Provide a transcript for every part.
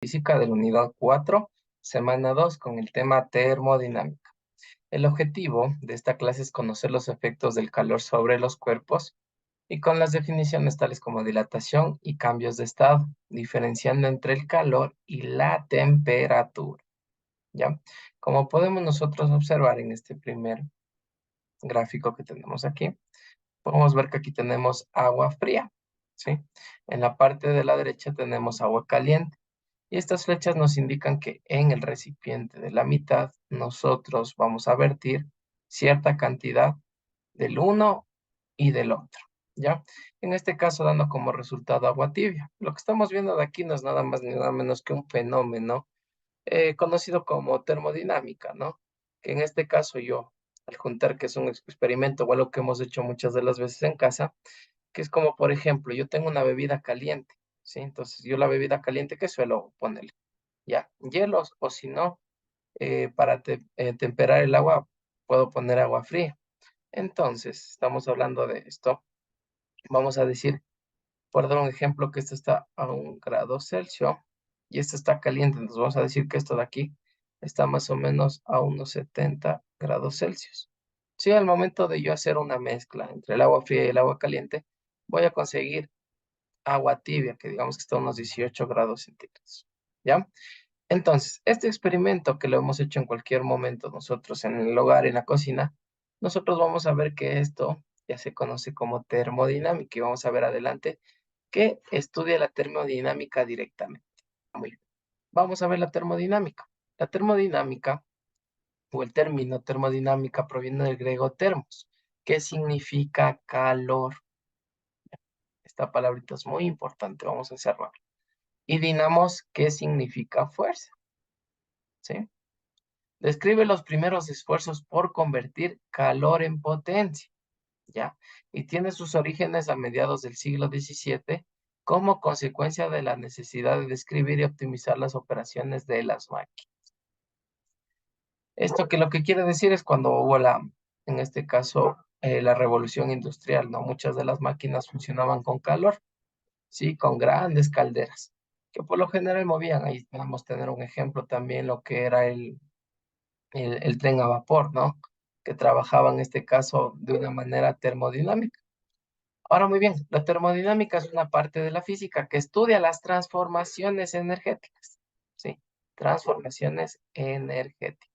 Física de la unidad 4, semana 2, con el tema termodinámica. El objetivo de esta clase es conocer los efectos del calor sobre los cuerpos y con las definiciones tales como dilatación y cambios de estado, diferenciando entre el calor y la temperatura, ¿ya? Como podemos nosotros observar en este primer gráfico que tenemos aquí, podemos ver que aquí tenemos agua fría, ¿sí? En la parte de la derecha tenemos agua caliente. Y estas flechas nos indican que en el recipiente de la mitad nosotros vamos a vertir cierta cantidad del uno y del otro, ¿ya? En este caso dando como resultado agua tibia. Lo que estamos viendo de aquí no es nada más ni nada menos que un fenómeno conocido como termodinámica, ¿no? Que en este caso yo, al juntar que es un experimento o algo que hemos hecho muchas de las veces en casa, que es como, por ejemplo, yo tengo una bebida caliente, ¿sí? Entonces yo la bebida caliente, ¿qué suelo ponerle? Ya, hielos o si no, para temperar el agua puedo poner agua fría. Entonces, estamos hablando de esto. Vamos a decir, por dar un ejemplo, que esto está a 1 grado Celsius y esto está caliente. Entonces vamos a decir que esto de aquí está más o menos a unos 70 grados Celsius. Sí, al momento de yo hacer una mezcla entre el agua fría y el agua caliente, voy a conseguir agua tibia, que digamos que está a unos 18 grados centígrados. ¿Ya? Entonces, este experimento que lo hemos hecho en cualquier momento nosotros en el hogar, en la cocina, nosotros vamos a ver que esto ya se conoce como termodinámica y vamos a ver adelante que estudia la termodinámica directamente. Muy bien. Vamos a ver la termodinámica. La termodinámica o el término termodinámica proviene del griego termos, que significa calor. Esta palabrita es muy importante, vamos a observar. Y dinamos, ¿qué significa fuerza? ¿Sí? Describe los primeros esfuerzos por convertir calor en potencia, ¿ya? Y tiene sus orígenes a mediados del siglo XVII como consecuencia de la necesidad de describir y optimizar las operaciones de las máquinas. Esto que lo que quiere decir es cuando hubo en este caso, la revolución industrial, ¿no? Muchas de las máquinas funcionaban con calor, ¿sí? Con grandes calderas, que por lo general movían. Ahí podemos tener un ejemplo también, lo que era el tren a vapor, ¿no? Que trabajaba en este caso de una manera termodinámica. Ahora, muy bien, la termodinámica es una parte de la física que estudia las transformaciones energéticas, ¿sí? Transformaciones energéticas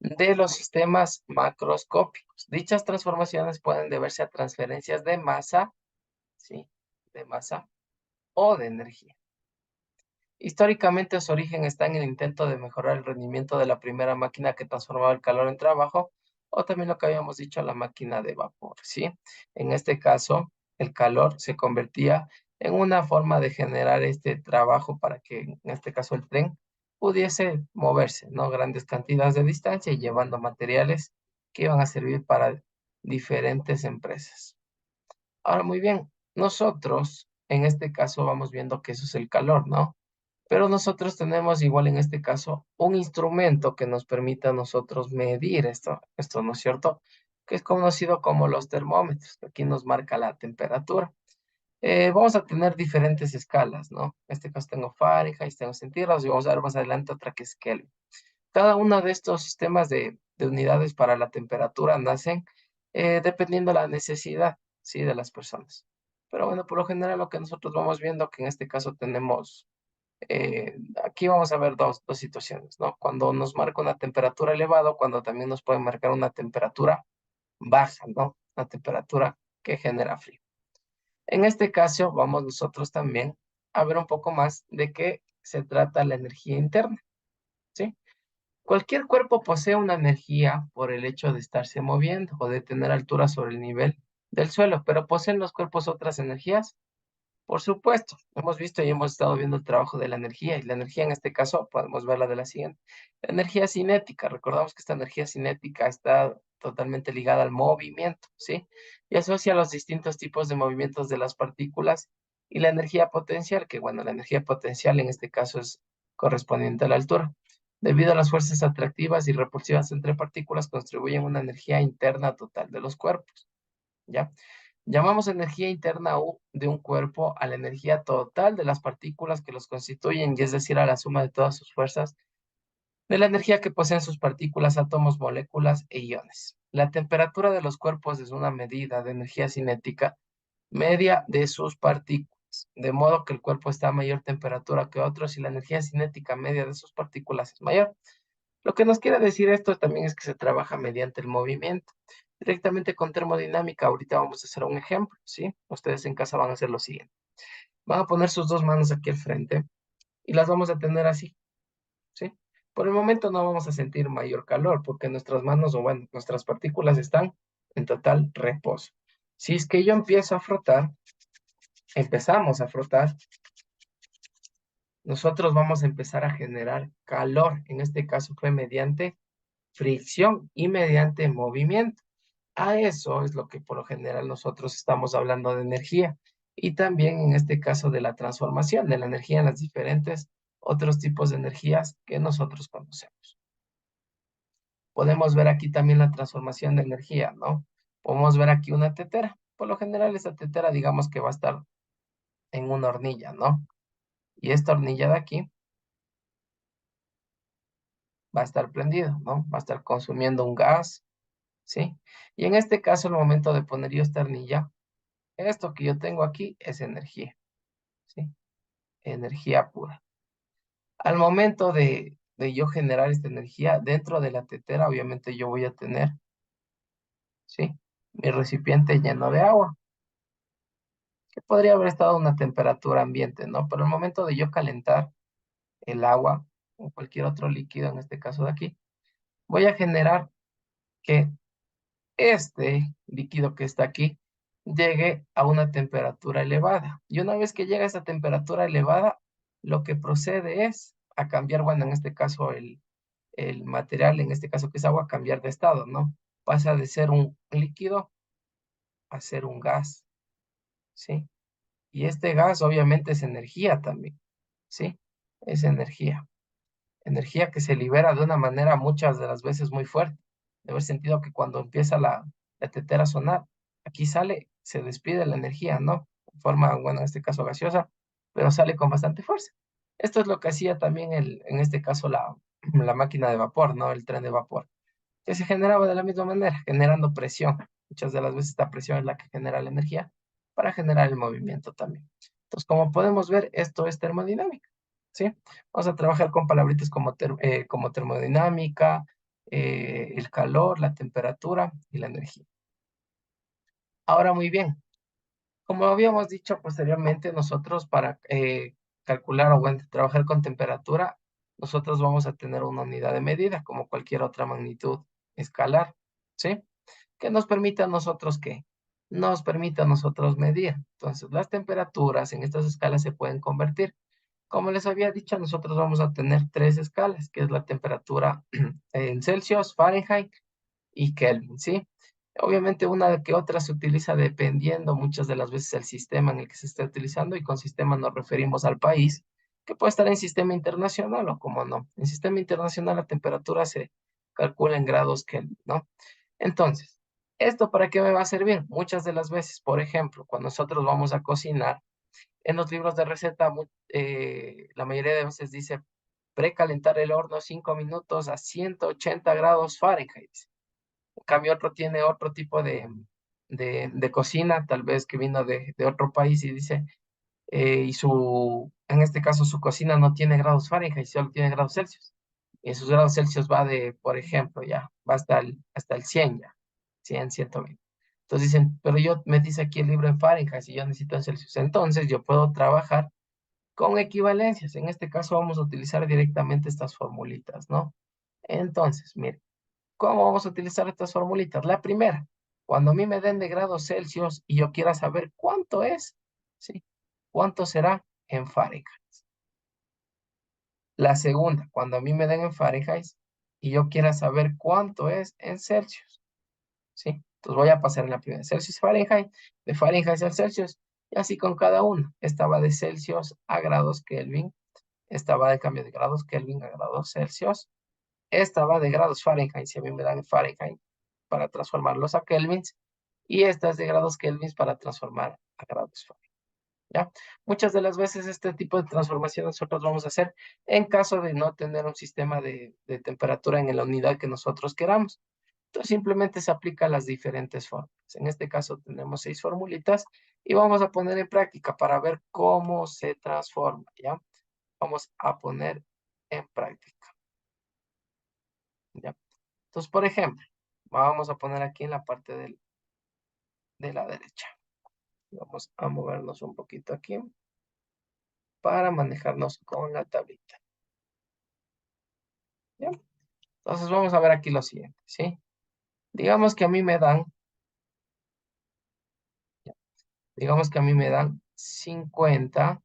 de los sistemas macroscópicos. Dichas transformaciones pueden deberse a transferencias de masa, ¿sí? De masa o de energía. Históricamente su origen está en el intento de mejorar el rendimiento de la primera máquina que transformaba el calor en trabajo, o también lo que habíamos dicho, la máquina de vapor, ¿sí? En este caso, el calor se convertía en una forma de generar este trabajo para que, en este caso, el tren pudiese moverse, ¿no? Grandes cantidades de distancia y llevando materiales que iban a servir para diferentes empresas. Ahora, muy bien, nosotros, en este caso, vamos viendo que eso es el calor, ¿no? Pero nosotros tenemos igual en este caso un instrumento que nos permita a nosotros medir esto, ¿no es cierto? Que es conocido como los termómetros, que aquí nos marca la temperatura. Vamos a tener diferentes escalas, ¿no? En este caso tengo Fahrenheit, tengo centígrados y vamos a ver más adelante otra que es Kelvin. Cada uno de estos sistemas de unidades para la temperatura nacen dependiendo la necesidad, ¿sí? De las personas. Pero bueno, por lo general lo que nosotros vamos viendo que en este caso tenemos aquí vamos a ver dos situaciones, ¿no? Cuando nos marca una temperatura elevada, cuando también nos puede marcar una temperatura baja, ¿no? Una temperatura que genera frío. En este caso, vamos nosotros también a ver un poco más de qué se trata la energía interna, ¿sí? Cualquier cuerpo posee una energía por el hecho de estarse moviendo o de tener altura sobre el nivel del suelo, pero ¿poseen los cuerpos otras energías? Por supuesto, hemos visto y hemos estado viendo el trabajo de la energía, y la energía en este caso podemos verla de la siguiente. La energía cinética, recordamos que esta energía cinética está totalmente ligada al movimiento, ¿sí? Y asocia los distintos tipos de movimientos de las partículas y la energía potencial, que bueno, la energía potencial en este caso es correspondiente a la altura. Debido a las fuerzas atractivas y repulsivas entre partículas, contribuyen a una energía interna total de los cuerpos, ¿ya? Llamamos energía interna U de un cuerpo a la energía total de las partículas que los constituyen, y es decir, a la suma de todas sus fuerzas, de la energía que poseen sus partículas, átomos, moléculas e iones. La temperatura de los cuerpos es una medida de energía cinética media de sus partículas, de modo que el cuerpo está a mayor temperatura que otros y la energía cinética media de sus partículas es mayor. Lo que nos quiere decir esto también es que se trabaja mediante el movimiento. Directamente con termodinámica, ahorita vamos a hacer un ejemplo, ¿sí? Ustedes en casa van a hacer lo siguiente. Van a poner sus dos manos aquí al frente y las vamos a tener así, ¿sí? Por el momento no vamos a sentir mayor calor porque nuestras manos, o bueno, nuestras partículas están en total reposo. Si es que yo empiezo a frotar, empezamos a frotar, nosotros vamos a empezar a generar calor. En este caso fue mediante fricción y mediante movimiento. A eso es lo que por lo general nosotros estamos hablando de energía. Y también en este caso de la transformación de la energía en las diferentes otros tipos de energías que nosotros conocemos. Podemos ver aquí también la transformación de energía, ¿no? Podemos ver aquí una tetera. Por lo general esa tetera digamos que va a estar en una hornilla, ¿no? Y esta hornilla de aquí va a estar prendida, ¿no? Va a estar consumiendo un gas, ¿sí? Y en este caso, al momento de poner yo esta hornilla, esto que yo tengo aquí es energía, ¿sí? Energía pura. Al momento de yo generar esta energía, dentro de la tetera, obviamente yo voy a tener, ¿sí? Mi recipiente lleno de agua, que podría haber estado a una temperatura ambiente, ¿no? Pero al momento de yo calentar el agua o cualquier otro líquido, en este caso de aquí, voy a generar que este líquido que está aquí llegue a una temperatura elevada. Y una vez que llega a esa temperatura elevada, lo que procede es a cambiar, bueno, en este caso el material, en este caso que es agua, cambiar de estado, ¿no? Pasa de ser un líquido a ser un gas, ¿sí? Y este gas obviamente es energía también, ¿sí? Es energía. Energía que se libera de una manera muchas de las veces muy fuerte. De haber sentido que cuando empieza la tetera a sonar, aquí sale, se despide la energía, ¿no? En forma, bueno, en este caso gaseosa, pero sale con bastante fuerza. Esto es lo que hacía también en este caso la máquina de vapor, ¿no? El tren de vapor, que se generaba de la misma manera, generando presión. Muchas de las veces esta presión es la que genera la energía para generar el movimiento también. Entonces, como podemos ver, esto es termodinámica, ¿sí? Vamos a trabajar con palabritas como termodinámica, el calor, la temperatura y la energía. Ahora, muy bien, como habíamos dicho posteriormente, nosotros para calcular o bueno, trabajar con temperatura, nosotros vamos a tener una unidad de medida como cualquier otra magnitud escalar, ¿sí? Que nos permite a nosotros ¿qué? Nos permite a nosotros medir. Entonces, las temperaturas en estas escalas se pueden convertir. Como les había dicho, nosotros vamos a tener tres escalas, que es la temperatura en Celsius, Fahrenheit y Kelvin, ¿sí? Obviamente una que otra se utiliza dependiendo muchas de las veces el sistema en el que se esté utilizando, y con sistema nos referimos al país, que puede estar en sistema internacional o como no. En sistema internacional la temperatura se calcula en grados Kelvin, ¿no? Entonces, ¿esto para qué me va a servir? Muchas de las veces, por ejemplo, cuando nosotros vamos a cocinar, en los libros de receta, la mayoría de veces dice precalentar el horno 5 minutos a 180 grados Fahrenheit. En cambio, otro tiene otro tipo de cocina, tal vez que vino de otro país y dice, en este caso, su cocina no tiene grados Fahrenheit, solo tiene grados Celsius. Y en sus grados Celsius va de, por ejemplo, ya, va hasta el 100 ya, 100, 120. Entonces dicen, pero yo me dice aquí el libro en Fahrenheit y yo necesito en Celsius. Entonces yo puedo trabajar con equivalencias. En este caso vamos a utilizar directamente estas formulitas, ¿no? Entonces, mire. ¿Cómo vamos a utilizar estas formulitas? La primera, cuando a mí me den de grados Celsius y yo quiera saber cuánto es, ¿sí? ¿Cuánto será en Fahrenheit? La segunda, cuando a mí me den en Fahrenheit y yo quiera saber cuánto es en Celsius, ¿sí? Entonces voy a pasar en la primera, Celsius, Fahrenheit, de Fahrenheit al Celsius, y así con cada uno. Esta va de Celsius a grados Kelvin, esta va de cambio de grados Kelvin a grados Celsius, esta va de grados Fahrenheit, si a mí me dan en Fahrenheit, para transformarlos a kelvins, y esta es de grados Kelvin para transformar a grados Fahrenheit, ¿ya? Muchas de las veces este tipo de transformaciones nosotros vamos a hacer en caso de no tener un sistema de temperatura en la unidad que nosotros queramos. Entonces simplemente se aplican las diferentes fórmulas. En este caso tenemos 6 formulitas y vamos a poner en práctica para ver cómo se transforma, ¿ya? Vamos a poner en práctica, ¿ya? Entonces, por ejemplo, vamos a poner aquí en la parte de la derecha. Vamos a movernos un poquito aquí para manejarnos con la tablita, ¿ya? Entonces vamos a ver aquí lo siguiente, ¿sí? Digamos que a mí me dan, ¿ya? Digamos que a mí me dan 50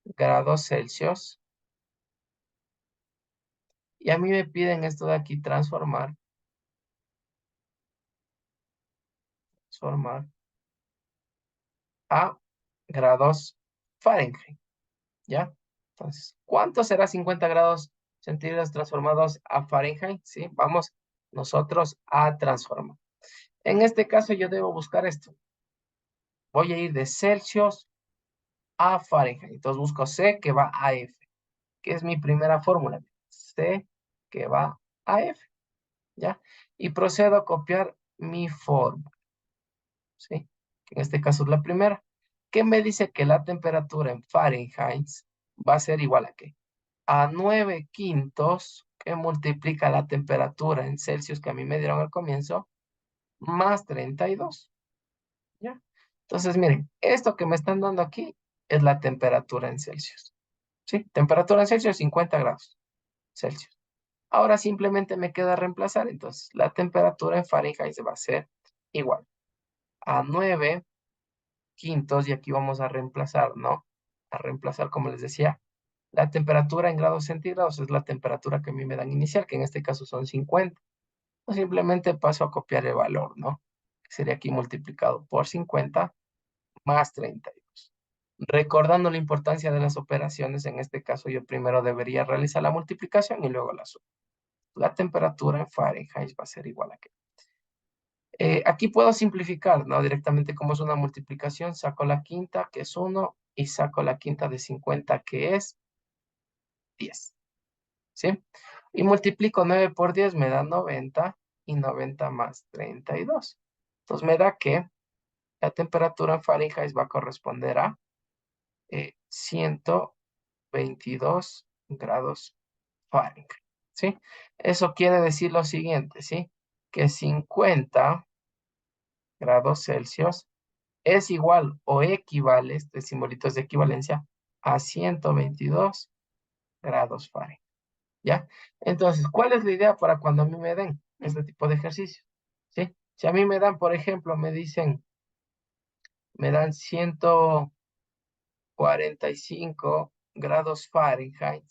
grados Celsius y a mí me piden esto de aquí transformar a grados Fahrenheit, ¿ya? Entonces, ¿cuánto será 50 grados centígrados transformados a Fahrenheit? Sí, vamos nosotros a transformar. En este caso yo debo buscar esto. Voy a ir de Celsius a Fahrenheit. Entonces busco C que va a F, que es mi primera fórmula. C que va a F, ¿ya? Y procedo a copiar mi fórmula, ¿sí? Que en este caso es la primera. ¿Qué me dice que la temperatura en Fahrenheit va a ser igual a qué? A 9 quintos, que multiplica la temperatura en Celsius que a mí me dieron al comienzo, más 32, ¿ya? Entonces, miren, esto que me están dando aquí es la temperatura en Celsius, ¿sí? Temperatura en Celsius, 50 grados Celsius. Ahora simplemente me queda reemplazar, entonces la temperatura en Fahrenheit va a ser igual a 9 quintos, y aquí vamos a reemplazar, ¿no? A reemplazar, como les decía, la temperatura en grados centígrados es la temperatura que a mí me dan inicial, que en este caso son 50. O simplemente paso a copiar el valor, ¿no? Que sería aquí multiplicado por 50 más 32. Recordando la importancia de las operaciones, en este caso yo primero debería realizar la multiplicación y luego la suma. La temperatura en Fahrenheit va a ser igual a qué. Aquí puedo simplificar, ¿no? Directamente como es una multiplicación, saco la quinta, que es 1, y saco la quinta de 50, que es 10, ¿sí? Y multiplico 9 por 10, me da 90, y 90 más 32. Entonces me da que la temperatura en Fahrenheit va a corresponder a 122 grados Fahrenheit, ¿sí? Eso quiere decir lo siguiente, ¿sí? Que 50 grados Celsius es igual o equivale, este simbolito es de equivalencia, a 122 grados Fahrenheit, ¿ya? Entonces, ¿cuál es la idea para cuando a mí me den este tipo de ejercicio? ¿Sí? Si a mí me dan, por ejemplo, me dan 145 grados Fahrenheit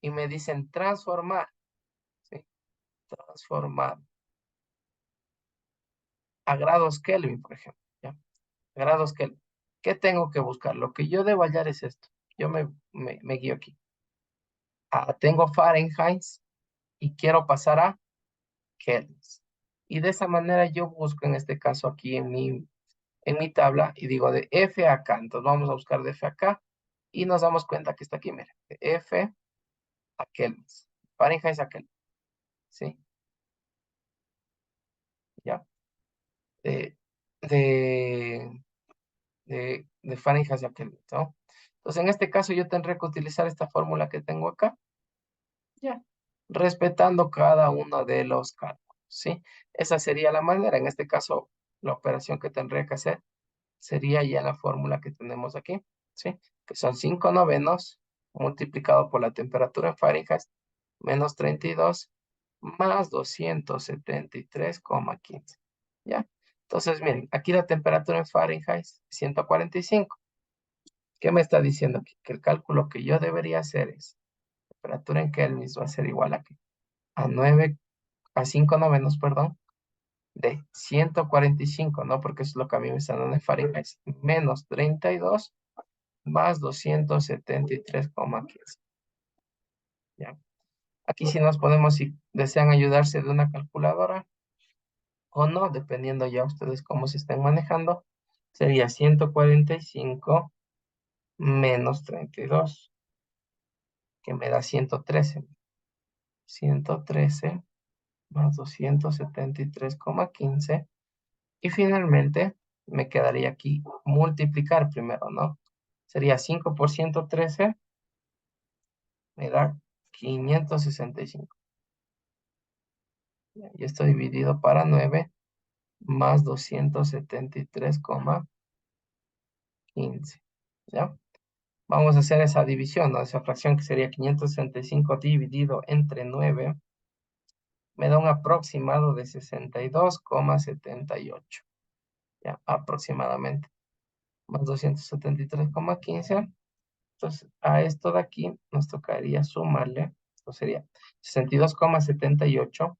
y me dicen transformar, ¿sí? Transformar a grados Kelvin, por ejemplo, ¿ya? Grados Kelvin. ¿Qué tengo que buscar? Lo que yo debo hallar es esto. Yo me guío aquí. Tengo Fahrenheit y quiero pasar a Kelvin. Y de esa manera yo busco en este caso aquí en mi tabla y digo de F a acá. Entonces vamos a buscar de F a acá y nos damos cuenta que está aquí, mira, de F a Kelvin. Fahrenheit a Kelvin, ¿sí? ¿Ya? De, de, de Fahrenheit a Kelvin, ¿no? Entonces en este caso yo tendré que utilizar esta fórmula que tengo acá, ¿ya? Respetando cada uno de los cálculos, ¿sí? Esa sería la manera. En este caso, la operación que tendría que hacer sería ya la fórmula que tenemos aquí, ¿sí? Que son 5 novenos multiplicado por la temperatura en Fahrenheit menos 32 más 273,15, ¿ya? Entonces, miren, aquí la temperatura en Fahrenheit es 145. ¿Qué me está diciendo aquí? Que el cálculo que yo debería hacer es temperatura en Kelvin va a ser igual a, ¿qué? A 9, a 5 novenos, perdón, de 145, ¿no? Porque es lo que a mí me están dando en Fahrenheit, menos 32 más 273,15, ¿ya? Aquí sí nos podemos, si desean ayudarse de una calculadora, o no, dependiendo ya ustedes cómo se estén manejando, sería 145 menos 32, que me da 113. 113 más 273,15. Y finalmente me quedaría aquí multiplicar primero, ¿no? Sería 5 por 113, me da 565. Y esto dividido para 9 más 273,15. ¿Ya? Vamos a hacer esa división, ¿no? Esa fracción que sería 565 dividido entre 9 me da un aproximado de 62,78. ¿Ya? Aproximadamente. Más 273,15. Entonces, a esto de aquí nos tocaría sumarle, esto sería 62,78,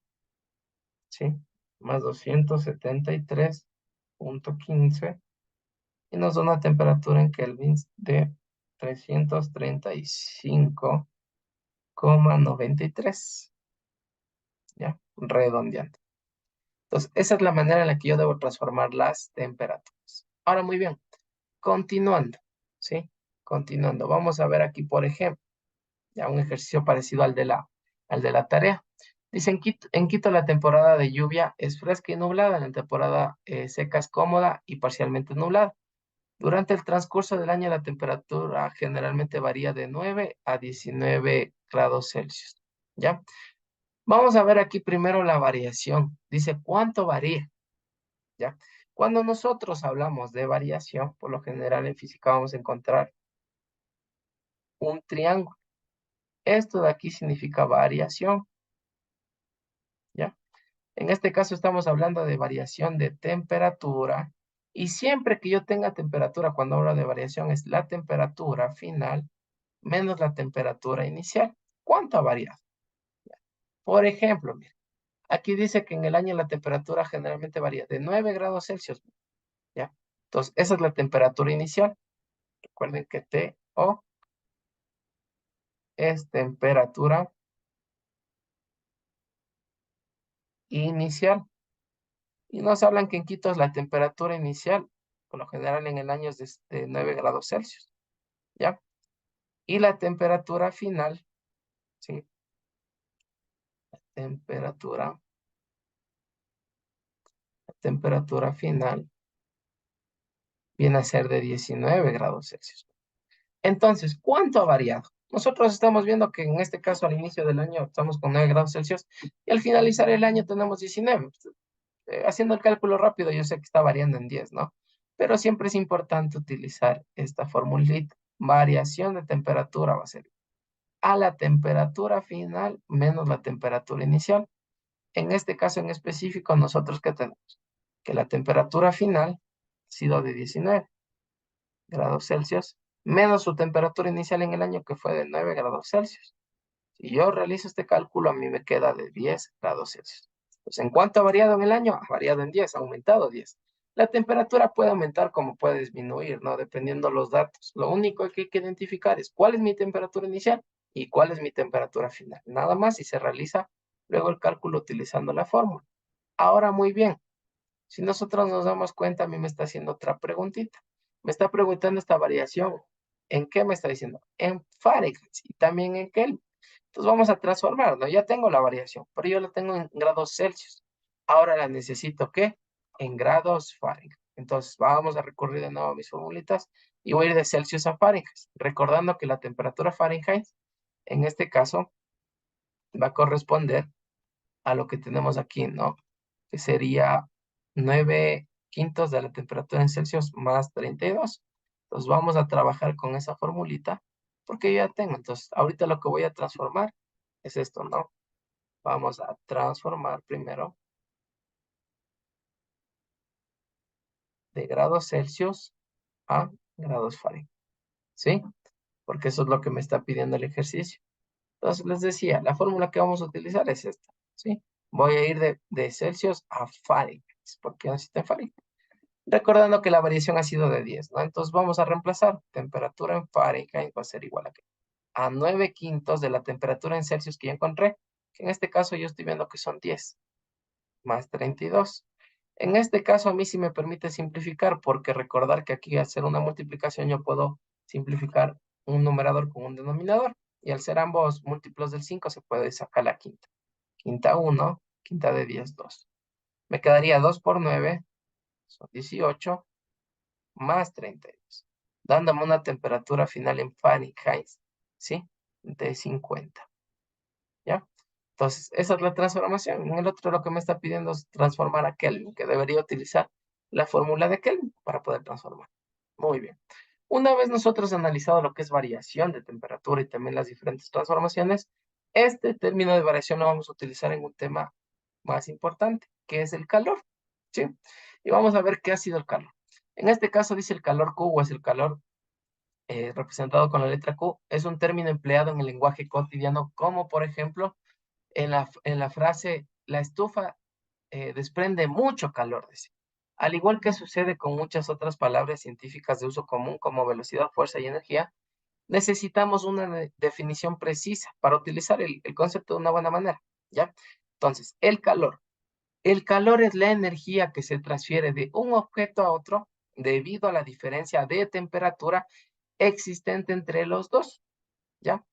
¿sí? Más 273,15 y nos da una temperatura en kelvins de 335,93, ¿ya? Redondeando. Entonces, esa es la manera en la que yo debo transformar las temperaturas. Ahora, muy bien, continuando, ¿sí? Continuando, vamos a ver aquí, por ejemplo, ya un ejercicio parecido al de la tarea. Dice, en Quito la temporada de lluvia es fresca y nublada, en la temporada seca es cómoda y parcialmente nublada. Durante el transcurso del año la temperatura generalmente varía de 9 a 19 grados Celsius. ¿Ya? Vamos a ver aquí primero la variación. Dice, ¿cuánto varía? ¿Ya? Cuando nosotros hablamos de variación, por lo general en física vamos a encontrar un triángulo. Esto de aquí significa variación. ¿Ya? En este caso estamos hablando de variación de temperatura y siempre que yo tenga temperatura, cuando hablo de variación, es la temperatura final menos la temperatura inicial. ¿Cuánto ha variado? Por ejemplo, mire, aquí dice que en el año la temperatura generalmente varía de 9 grados Celsius, ¿ya? Entonces, esa es la temperatura inicial. Recuerden que TO es temperatura inicial. Y nos hablan que en Quito es la temperatura inicial, por lo general en el año es de 9 grados Celsius, ¿ya? Y la temperatura final, ¿sí? Temperatura, la temperatura final viene a ser de 19 grados Celsius. Entonces, ¿cuánto ha variado? Nosotros estamos viendo que en este caso al inicio del año estamos con 9 grados Celsius y al finalizar el año tenemos 19. Haciendo el cálculo rápido, yo sé que está variando en 10, ¿no? Pero siempre es importante utilizar esta formulita. Variación de temperatura va a ser a la temperatura final menos la temperatura inicial. En este caso en específico, nosotros ¿qué tenemos? Que la temperatura final ha sido de 19 grados Celsius menos su temperatura inicial en el año que fue de 9 grados Celsius. Si yo realizo este cálculo, a mí me queda de 10 grados Celsius. Pues, ¿en cuánto ha variado en el año? Ha variado en 10, ha aumentado 10. La temperatura puede aumentar como puede disminuir, ¿no? Dependiendo los datos. Lo único que hay que identificar es cuál es mi temperatura inicial y cuál es mi temperatura final. Nada más y se realiza luego el cálculo utilizando la fórmula. Ahora, muy bien, si nosotros nos damos cuenta, a mí me está haciendo otra preguntita. Me está preguntando esta variación. ¿En qué me está diciendo? En Fahrenheit y también en Kelvin. Entonces vamos a transformar, ¿no? Ya tengo la variación, pero yo la tengo en grados Celsius. Ahora la necesito, ¿qué? En grados Fahrenheit. Entonces vamos a recurrir de nuevo a mis formulitas y voy a ir de Celsius a Fahrenheit, recordando que la temperatura Fahrenheit, en este caso, va a corresponder a lo que tenemos aquí, ¿no? Que sería 9/5 de la temperatura en Celsius más 32. Entonces vamos a trabajar con esa formulita porque yo ya tengo. Entonces ahorita lo que voy a transformar es esto, ¿no? Vamos a transformar primero de grados Celsius a grados Fahrenheit, ¿sí? Porque eso es lo que me está pidiendo el ejercicio. Entonces les decía, la fórmula que vamos a utilizar es esta, ¿sí? Voy a ir de Celsius a Fahrenheit, porque necesito Fahrenheit. Recordando que la variación ha sido de 10, ¿no? Entonces vamos a reemplazar temperatura en Fahrenheit va a ser igual a 9/5 de la temperatura en Celsius que ya encontré, que en este caso yo estoy viendo que son 10 más 32. En este caso a mí sí me permite simplificar, porque recordar que aquí al hacer una multiplicación yo puedo simplificar un numerador con un denominador, y al ser ambos múltiplos del 5 se puede sacar la quinta. Quinta 1, quinta de 10, 2. Me quedaría 2 por 9, son 18, más 32, dándome una temperatura final en Fahrenheit, ¿sí? De 50, ¿ya? Entonces, esa es la transformación. En el otro lo que me está pidiendo es transformar a Kelvin, que debería utilizar la fórmula de Kelvin para poder transformar. Muy bien. Una vez nosotros analizado lo que es variación de temperatura y también las diferentes transformaciones, este término de variación lo vamos a utilizar en un tema más importante, que es el calor, ¿sí? Y vamos a ver qué ha sido el calor. En este caso dice el calor Q, o es el calor representado con la letra Q, es un término empleado en el lenguaje cotidiano, como por ejemplo en la frase, la estufa desprende mucho calor, dice. Al igual que sucede con muchas otras palabras científicas de uso común, como velocidad, fuerza y energía, necesitamos una definición precisa para utilizar el concepto de una buena manera, ¿ya? Entonces, el calor. El calor es la energía que se transfiere de un objeto a otro debido a la diferencia de temperatura existente entre los dos, ¿ya?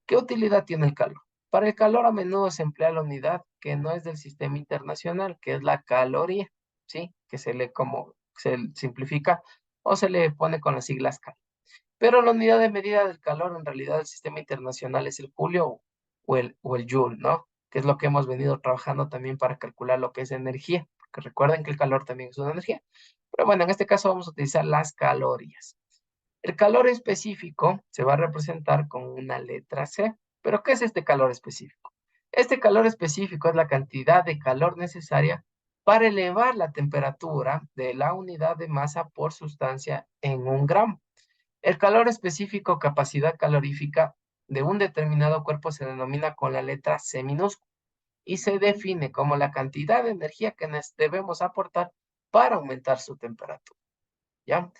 ¿Qué utilidad tiene el calor? Para el calor a menudo se emplea la unidad que no es del sistema internacional, que es la caloría, ¿sí? Que se le como se simplifica o se le pone con las siglas cal. Pero la unidad de medida del calor en realidad del sistema internacional es el julio o el joule, ¿no? Que es lo que hemos venido trabajando también para calcular lo que es energía, porque recuerden que el calor también es una energía. Pero bueno, en este caso vamos a utilizar las calorías. El calor específico se va a representar con una letra C. ¿Pero qué es este calor específico? Este calor específico es la cantidad de calor necesaria para elevar la temperatura de la unidad de masa por sustancia en un gramo. El calor específico, capacidad calorífica de un determinado cuerpo se denomina con la letra C minúscula y se define como la cantidad de energía que debemos aportar para aumentar su temperatura, ¿ya?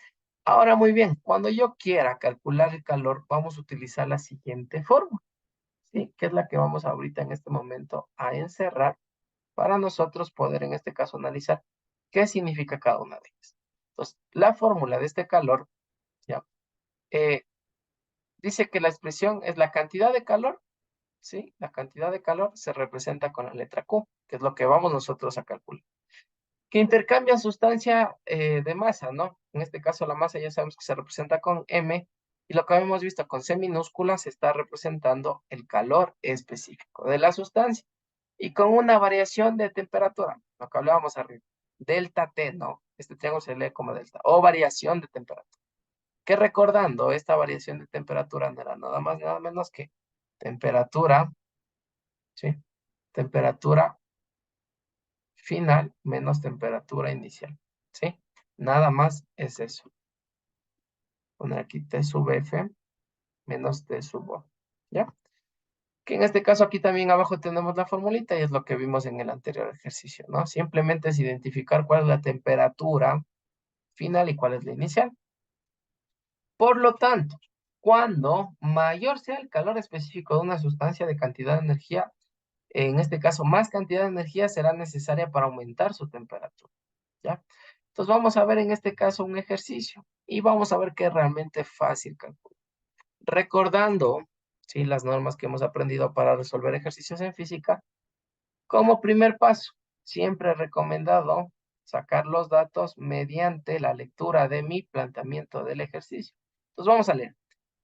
Ahora, muy bien, cuando yo quiera calcular el calor, vamos a utilizar la siguiente fórmula, ¿sí? Que es la que vamos ahorita en este momento a encerrar para nosotros poder, en este caso, analizar qué significa cada una de ellas. Entonces, la fórmula de este calor, ¿ya? Eh, dice que la expresión es la cantidad de calor, ¿sí? La cantidad de calor se representa con la letra Q, que es lo que vamos nosotros a calcular. Que intercambian sustancia de masa, ¿no? En este caso la masa ya sabemos que se representa con M, y lo que hemos visto con C minúscula se está representando el calor específico de la sustancia. Y con una variación de temperatura, lo que hablábamos arriba, delta T, ¿no? Este triángulo se lee como delta, o variación de temperatura. Que recordando, esta variación de temperatura no era nada más, nada menos que temperatura, ¿sí? Temperatura final menos temperatura inicial, ¿sí? Nada más es eso. Poner aquí T sub F menos T sub O, ¿ya? Que en este caso aquí también abajo tenemos la formulita y es lo que vimos en el anterior ejercicio, ¿no? Simplemente es identificar cuál es la temperatura final y cuál es la inicial. Por lo tanto, cuando mayor sea el calor específico de una sustancia de cantidad de energía, en este caso más cantidad de energía será necesaria para aumentar su temperatura, ¿ya? Entonces vamos a ver en este caso un ejercicio y vamos a ver qué es realmente fácil calcular. Recordando, ¿sí? Las normas que hemos aprendido para resolver ejercicios en física, como primer paso, siempre he recomendado sacar los datos mediante la lectura de mi planteamiento del ejercicio. Entonces vamos a leer.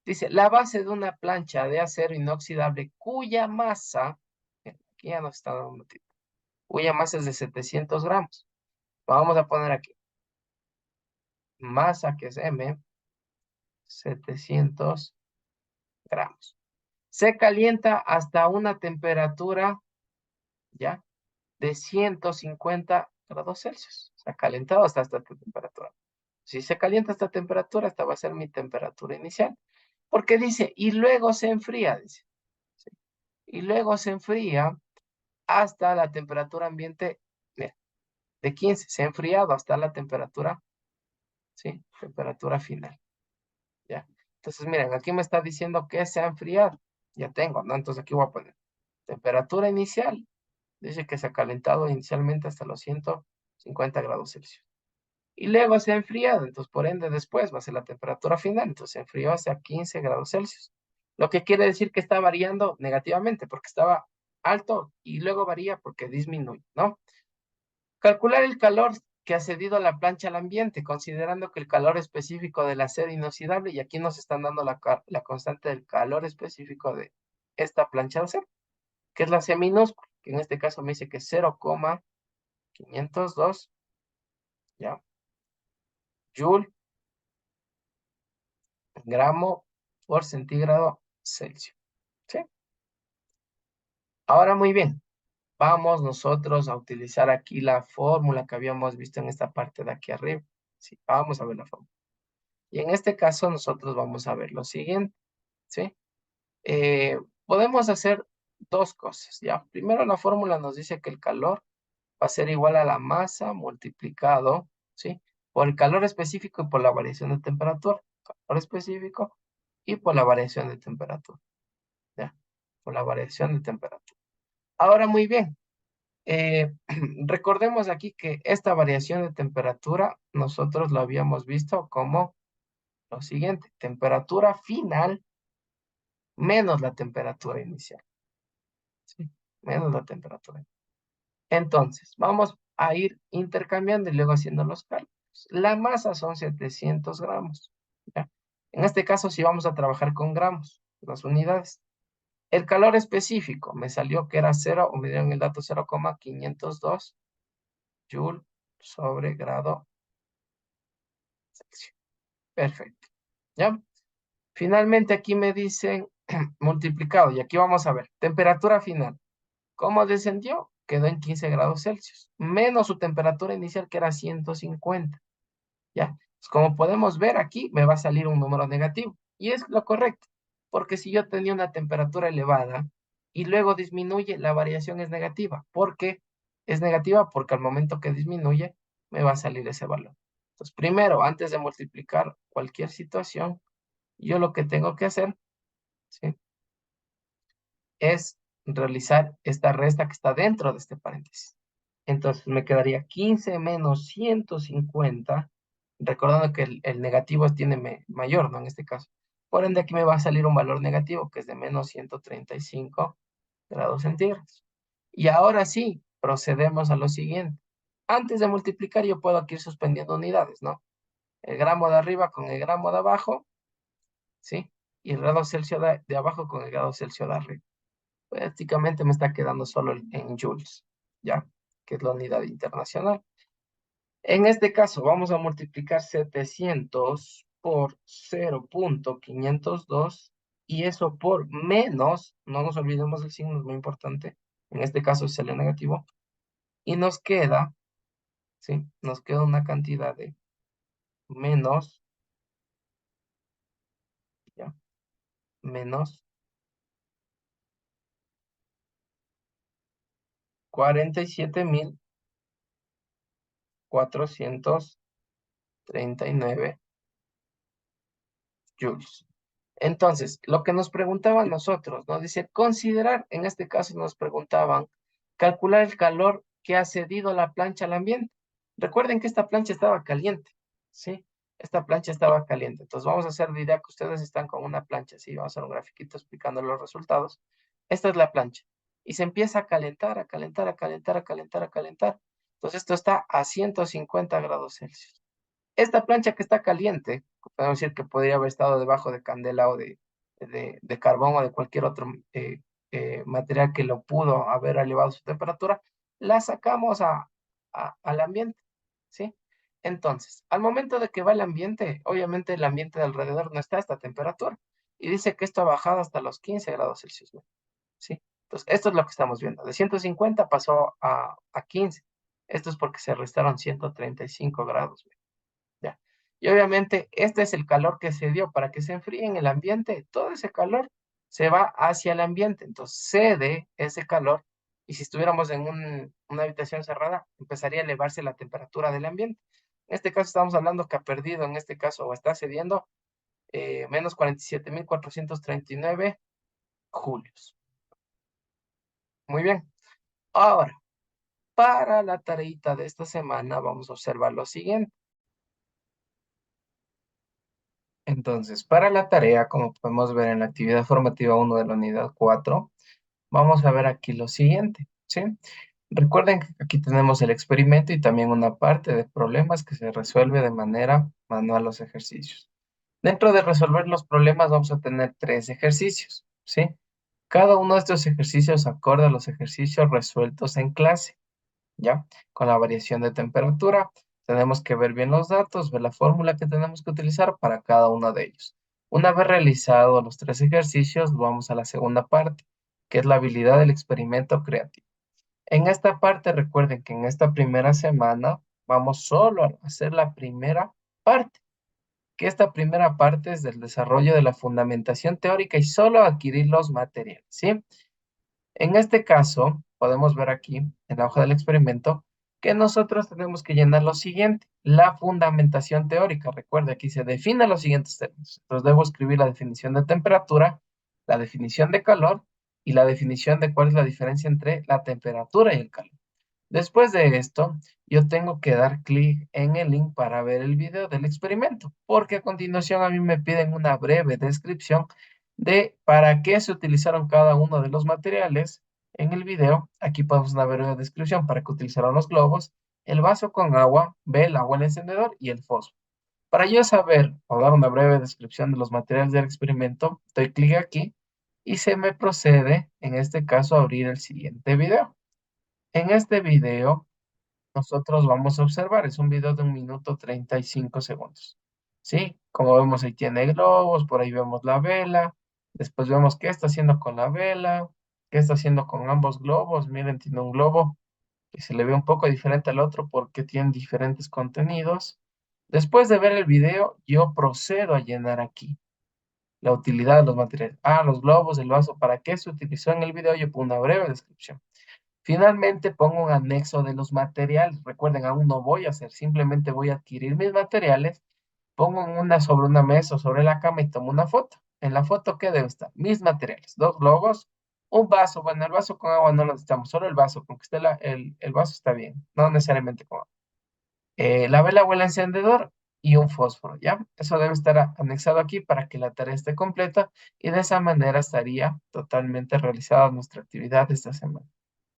Dice, la base de una plancha de acero inoxidable cuya masa, aquí ya nos está dando un tipo, cuya masa es de 700 gramos. Vamos a poner aquí, masa que es M, 700 gramos. Se calienta hasta una temperatura, ¿ya? De 150 grados Celsius. Se ha calentado hasta esta temperatura. Si se calienta esta temperatura, esta va a ser mi temperatura inicial. Porque dice, y luego se enfría, dice. ¿Sí? Y luego se enfría hasta la temperatura ambiente, mira, de 15. Se ha enfriado hasta la temperatura, ¿sí? Temperatura final, ¿ya? Entonces, miren, aquí me está diciendo que se ha enfriado. Ya tengo, ¿no? Entonces aquí voy a poner temperatura inicial. Dice que se ha calentado inicialmente hasta los 100. 50 grados Celsius. Y luego se ha enfriado, entonces por ende después va a ser la temperatura final, entonces se enfrió hacia 15 grados Celsius. Lo que quiere decir que está variando negativamente, porque estaba alto y luego varía porque disminuye, ¿no? Calcular el calor que ha cedido la plancha al ambiente, considerando que el calor específico de la sed inoxidable, y aquí nos están dando la constante del calor específico de esta plancha de acero, que es la C minúscula, que en este caso me dice que es 0,502, ¿ya? Joule, gramo por centígrado Celsius, ¿sí? Ahora muy bien, vamos nosotros a utilizar aquí la fórmula que habíamos visto en esta parte de aquí arriba. Sí, vamos a ver la fórmula. Y en este caso nosotros vamos a ver lo siguiente, ¿sí? Podemos hacer dos cosas, ¿ya? Primero la fórmula nos dice que el calor va a ser igual a la masa multiplicado, ¿sí? Por el calor específico y por la variación de temperatura. Calor específico y por la variación de temperatura, ¿ya? Por la variación de temperatura. Ahora muy bien, recordemos aquí que esta variación de temperatura nosotros lo habíamos visto como lo siguiente, temperatura final menos la temperatura inicial, ¿sí? Menos la temperatura. Entonces, vamos a ir intercambiando y luego haciendo los cálculos. La masa son 700 gramos, ¿ya? En este caso sí vamos a trabajar con gramos, las unidades. El calor específico me salió que era 0, o me dieron el dato 0,502 joule sobre grado Celsius. Perfecto, ¿ya? Finalmente aquí me dicen multiplicado, y aquí vamos a ver, temperatura final. ¿Cómo descendió? Quedó en 15 grados Celsius, menos su temperatura inicial que era 150, ¿ya? Pues como podemos ver aquí, me va a salir un número negativo, y es lo correcto, porque si yo tenía una temperatura elevada y luego disminuye, la variación es negativa. ¿Por qué? Es negativa porque al momento que disminuye, me va a salir ese valor. Entonces, primero, antes de multiplicar cualquier situación, yo lo que tengo que hacer, ¿sí? Es realizar esta resta que está dentro de este paréntesis. Entonces me quedaría 15 menos 150, recordando que el negativo tiene mayor, ¿no? En este caso. Por ende, aquí me va a salir un valor negativo, que es de menos 135 grados centígrados. Y ahora sí, procedemos a lo siguiente. Antes de multiplicar, yo puedo aquí ir suspendiendo unidades, ¿no? El gramo de arriba con el gramo de abajo, ¿sí? Y el grado Celsius de abajo con el grado Celsius de arriba. Prácticamente me está quedando solo en joules, ¿ya? Que es la unidad internacional. En este caso, vamos a multiplicar 700 por 0,502 y eso por menos, no nos olvidemos del signo, es muy importante, en este caso es el negativo, y nos queda, ¿sí? Nos queda una cantidad de menos, ¿ya? Menos 47.439 joules. Entonces, lo que nos preguntaban nosotros, ¿no? Dice, considerar, en este caso nos preguntaban, calcular el calor que ha cedido la plancha al ambiente. Recuerden que esta plancha estaba caliente, ¿sí? Esta plancha estaba caliente. Entonces, vamos a hacer la idea que ustedes están con una plancha, ¿sí? Vamos a hacer un grafiquito explicando los resultados. Esta es la plancha. Y se empieza a calentar, a calentar, a calentar, a calentar, a calentar. Entonces, esto está a 150 grados Celsius. Esta plancha que está caliente, podemos decir que podría haber estado debajo de candela o de carbón o de cualquier otro material que lo pudo haber elevado su temperatura, la sacamos al ambiente, ¿sí? Entonces, al momento de que va el ambiente, obviamente el ambiente de alrededor no está a esta temperatura. Y dice que esto ha bajado hasta los 15 grados Celsius, ¿no? ¿Sí? Entonces, esto es lo que estamos viendo. De 150 pasó a 15. Esto es porque se restaron 135 grados, ¿no? Ya. Y obviamente este es el calor que se dio para que se enfríe en el ambiente. Todo ese calor se va hacia el ambiente, entonces cede ese calor y si estuviéramos en una habitación cerrada, empezaría a elevarse la temperatura del ambiente. En este caso estamos hablando que ha perdido, en este caso, o está cediendo menos 47.439 julios. Muy bien. Ahora, para la tareita de esta semana vamos a observar lo siguiente. Entonces, para la tarea, como podemos ver en la actividad formativa 1 de la unidad 4, vamos a ver aquí lo siguiente, ¿sí? Recuerden que aquí tenemos el experimento y también una parte de problemas que se resuelve de manera manual los ejercicios. Dentro de resolver los problemas vamos a tener tres ejercicios, ¿sí? Cada uno de estos ejercicios acorde a los ejercicios resueltos en clase, ¿ya? Con la variación de temperatura, tenemos que ver bien los datos, ver la fórmula que tenemos que utilizar para cada uno de ellos. Una vez realizados los tres ejercicios, vamos a la segunda parte, que es la habilidad del experimento creativo. En esta parte, recuerden que en esta primera semana vamos solo a hacer la primera parte, que esta primera parte es del desarrollo de la fundamentación teórica y solo adquirir los materiales, ¿sí? En este caso, podemos ver aquí en la hoja del experimento que nosotros tenemos que llenar lo siguiente, la fundamentación teórica. Recuerde, aquí se definen los siguientes términos. Entonces debo escribir la definición de temperatura, la definición de calor y la definición de cuál es la diferencia entre la temperatura y el calor. Después de esto, yo tengo que dar clic en el link para ver el video del experimento, porque a continuación a mí me piden una breve descripción de para qué se utilizaron cada uno de los materiales en el video. Aquí podemos una breve descripción para qué utilizaron los globos, el vaso con agua, el agua, el encendedor y el fósforo. Para yo saber o dar una breve descripción de los materiales del experimento, doy clic aquí y se me procede, en este caso, a abrir el siguiente video. En este video nosotros vamos a observar, es un video de 1 minuto 35 segundos. ¿Sí? Como vemos, ahí tiene globos, por ahí vemos la vela, después vemos qué está haciendo con la vela, qué está haciendo con ambos globos. Miren, tiene un globo que se le ve un poco diferente al otro porque tienen diferentes contenidos. Después de ver el video, yo procedo a llenar aquí la utilidad de los materiales. Ah, los globos, el vaso, ¿para qué se utilizó en el video? Yo pongo una breve descripción. Finalmente pongo un anexo de los materiales. Recuerden, aún no voy a hacer, simplemente voy a adquirir mis materiales, pongo una sobre una mesa o sobre la cama y tomo una foto. En la foto, ¿qué debe estar? Mis materiales, dos globos, un vaso. Bueno, el vaso con agua no lo necesitamos, solo el vaso, con que esté el vaso está bien, no necesariamente con agua. La vela o el encendedor y un fósforo, ¿ya? Eso debe estar anexado aquí para que la tarea esté completa y de esa manera estaría totalmente realizada nuestra actividad de esta semana.